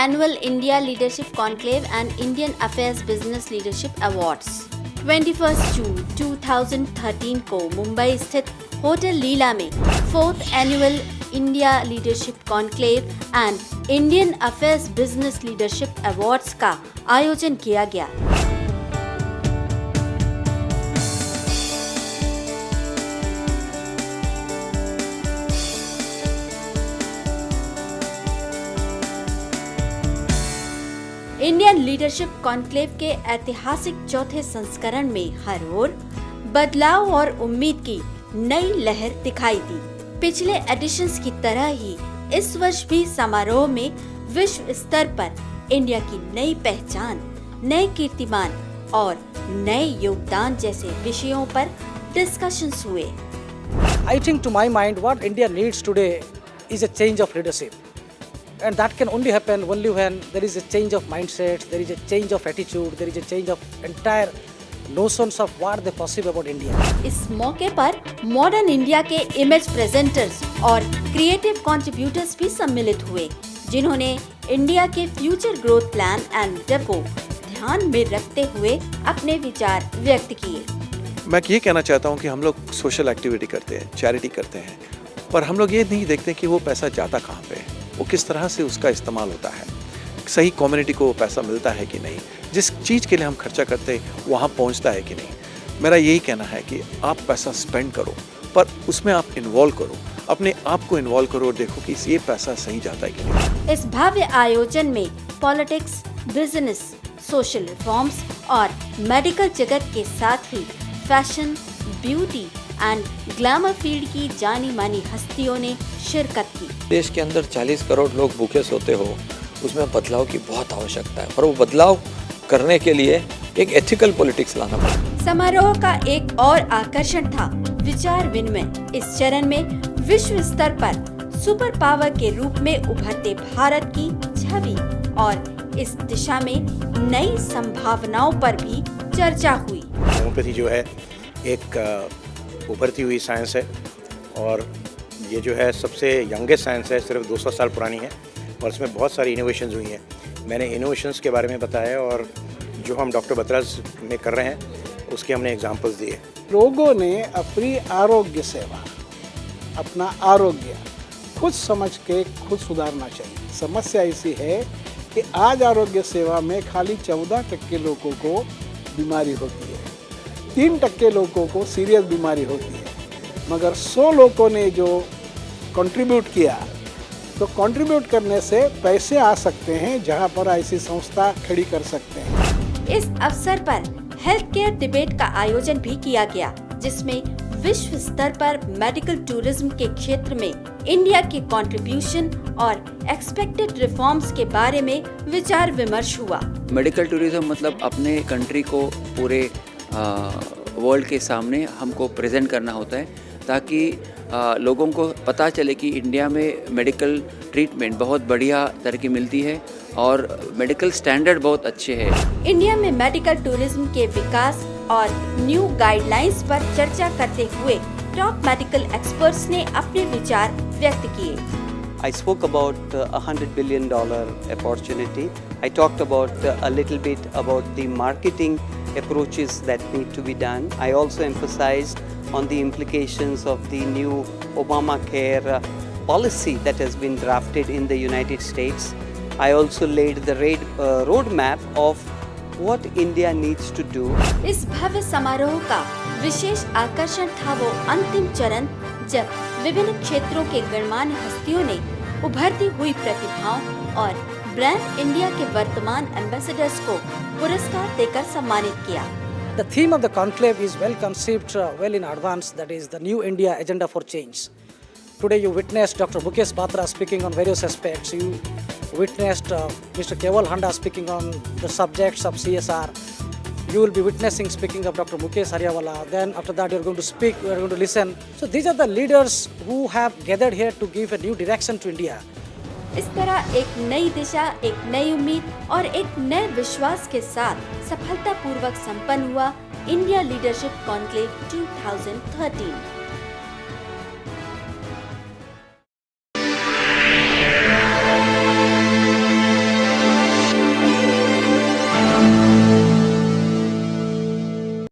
Annual India Leadership Conclave and Indian Affairs Business Leadership Awards। 21 जून 2013 को मुंबई स्थित hotel लीला में 4th Annual India Leadership Conclave and Indian Affairs Business Leadership Awards का आयोजन किया गया। Indian leadership conclave के ऐतिहासिक चौथे संस्करण में हर ओर बदलाव और उम्मीद की नई लहर दिखाई दी। पिछले एडिशंस की तरह ही इस वर्ष भी समारोह में विश्व स्तर पर इंडिया की नई पहचान, नए कीर्तिमान और नए योगदान जैसे विषयों पर डिस्कशंस हुए। I think to my mind what India needs today is a change of leadership. And that can only happen only when there is a change of mindset, there is a change of attitude, there is a change of entire notions of what they perceive about India. इस मौके पर modern India के image presenters और creative contributors भी सम्मिलित हुए, जिन्होंने India के future growth plan and development को ध्यान में रखते हुए अपने विचार व्यक्त किए। मैं ये कहना चाहता हूँ कि हम लोग सोशल एक्टिविटी करते हैं, चैरिटी करते हैं, पर हम लोग ये नहीं देखते कि वो पैसा जाता कहाँ पे है, वो किस तरह से उसका इस्तेमाल होता है, सही कम्युनिटी को वो पैसा मिलता है कि नहीं, जिस चीज़ के लिए हम खर्चा करते हैं वहाँ पहुँचता है कि नहीं। मेरा यही कहना है कि आप पैसा स्पेंड करो, पर उसमें आप इन्वॉल्व करो, अपने आप को इन्वॉल्व करो और देखो कि ये पैसा सही जाता है कि नहीं। इस भव्य आयोजन में पॉलिटिक्स, बिजनेस, सोशल रिफॉर्म्स और मेडिकल जगत के साथ ही fashion, beauty and glamour field की जानी मानी हस्तियों ने शिरकत की। देश के अंदर 40 करोड़ लोग भूखे सोते हो, उसमें बदलाव की बहुत आवश्यकता है, पर वो बदलाव करने के लिए एक एथिकल पॉलिटिक्स लाना पड़ता। समारोह का एक और आकर्षण था विचार विनिमय। इस चरण में विश्व स्तर पर सुपर पावर के रूप में उभरते भारत की छवि और इस दिशा में नई संभावनाओं पर भी चर्चा हुई। होम्योपैथी जो है एक उभरती हुई साइंस है और ये जो है सबसे यंगेस्ट साइंस है, सिर्फ 200 साल पुरानी है और इसमें बहुत सारी इनोवेशंस हुई हैं। मैंने इनोवेशंस के बारे में बताया और जो हम डॉक्टर बतराज में कर रहे हैं उसके हमने एग्जांपल्स दिए। लोगों ने अपनी आरोग्य सेवा, अपना आरोग्य खुद समझ के खुद सुधारना चाहिए। समस्या ऐसी है कि आज आरोग्य सेवा में खाली 14% लोगों को बीमारी होती है, 3% लोगों को सीरियस बीमारी होती है, मगर 100 लोगों ने जो कंट्रीब्यूट किया, तो कंट्रीब्यूट करने से पैसे आ सकते हैं जहां पर ऐसी संस्था खड़ी कर सकते हैं। इस अवसर पर हेल्थ केयर डिबेट का आयोजन भी किया गया, जिसमें विश्व स्तर पर मेडिकल टूरिज्म के क्षेत्र में इंडिया के कंट्रीब्यूशन और एक्सपेक्टेड रिफॉर्म्स के बारे में विचार विमर्श हुआ। मेडिकल टूरिज्म मतलब अपने कंट्री को पूरे वर्ल्ड के सामने हमको प्रेजेंट करना होता है, ताकि लोगों को पता चले कि इंडिया में मेडिकल ट्रीटमेंट बहुत बढ़िया तरह की मिलती है और मेडिकल स्टैंडर्ड बहुत अच्छे हैं। इंडिया में मेडिकल टूरिज्म के विकास और न्यू गाइडलाइंस पर चर्चा करते हुए टॉप मेडिकल एक्सपर्ट्स ने अपने विचार व्यक्त किए। I spoke about $100 billion opportunity. I talked about a little bit about the marketing approaches that need to be done. I also emphasized on the implications of the new Obamacare policy that has been drafted in the United States. I also laid the roadmap of what India needs to do. इस भव्य समारोह का विशेष आकर्षण था वो अंतिम चरण, जब विभिन्न क्षेत्रों के गणमान्य हस्तियों ने उभरती हुई प्रतिभाओं और ब्रांड इंडिया के वर्तमान एम्बेसडर्स को पुरस्कार देकर सम्मानित किया। The theme of the conclave is well conceived, well in advance, that is the New India Agenda for Change. Today you witnessed Dr. Mukesh Batra speaking on various aspects. You witnessed Mr. Keval Handa speaking on the subjects of CSR. You will be witnessing speaking of Dr. Mukesh Haryawala. Then after that you are going to speak, you are going to listen. So these are the leaders who have gathered here to give a new direction to India. इस तरह एक नई दिशा, एक नई उम्मीद और एक नए विश्वास के साथ सफलतापूर्वक संपन्न हुआ इंडिया लीडरशिप कॉन्क्लेव 2013।